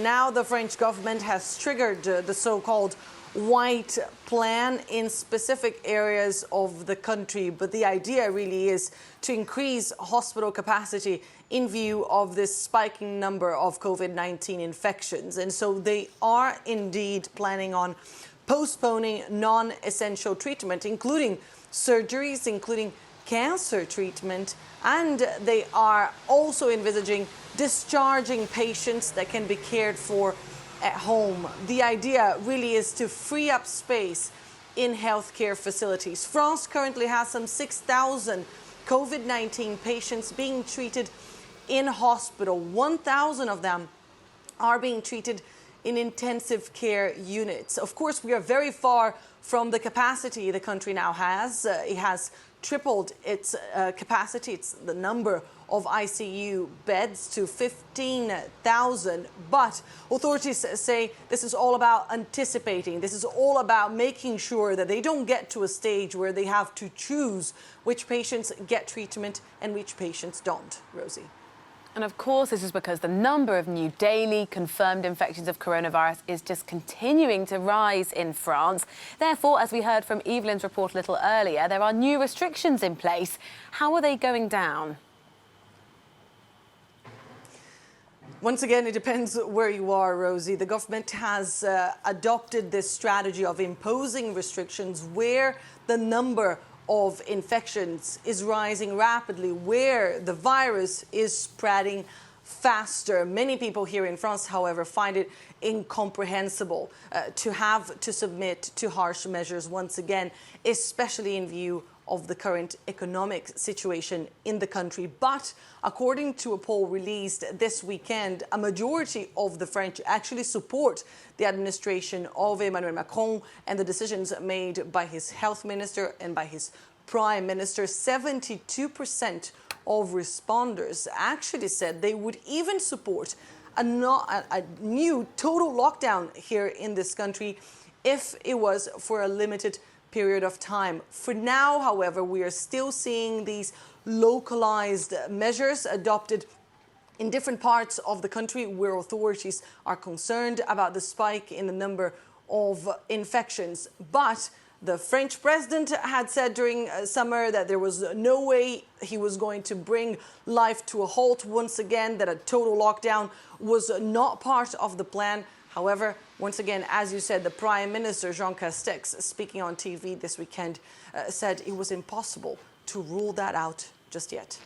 now the French government has triggered the so-called white plan in specific areas of the country. But the idea really is to increase hospital capacity in view of this spiking number of COVID-19 infections. And so they are indeed planning on postponing non-essential treatment, including surgeries, including cancer treatment, and they are also envisaging discharging patients that can be cared for at home. The idea really is to free up space in healthcare facilities. France currently has some 6,000 COVID-19 patients being treated in hospital. 1,000 of them are being treated in intensive care units. Of course, we are very far from the capacity the country now has. It has tripled its capacity. It's the number of ICU beds to 15,000. But authorities say this is all about anticipating. This is all about making sure that they don't get to a stage where they have to choose which patients get treatment and which patients don't. Rosie. And of course, this is because the number of new daily confirmed infections of coronavirus is just continuing to rise in France. Therefore, as we heard from Evelyn's report a little earlier, there are new restrictions in place. How are they going down? Once again, it depends where you are, Rosie. The government has adopted this strategy of imposing restrictions where the number of infections is rising rapidly, where the virus is spreading faster. Many people here in France, however, find it incomprehensible to have to submit to harsh measures once again, especially in view of the current economic situation in the country. But according to a poll released this weekend, a majority of the French actually support the administration of Emmanuel Macron and the decisions made by his health minister and by his prime minister. 72% of responders actually said they would even support a new total lockdown here in this country if it was for a limited period of time. For now, however, we are still seeing these localized measures adopted in different parts of the country where authorities are concerned about the spike in the number of infections. But the French president had said during summer that there was no way he was going to bring life to a halt once again, that a total lockdown was not part of the plan. However, once again, as you said, the Prime Minister, Jean Castex, speaking on TV this weekend, said it was impossible to rule that out just yet.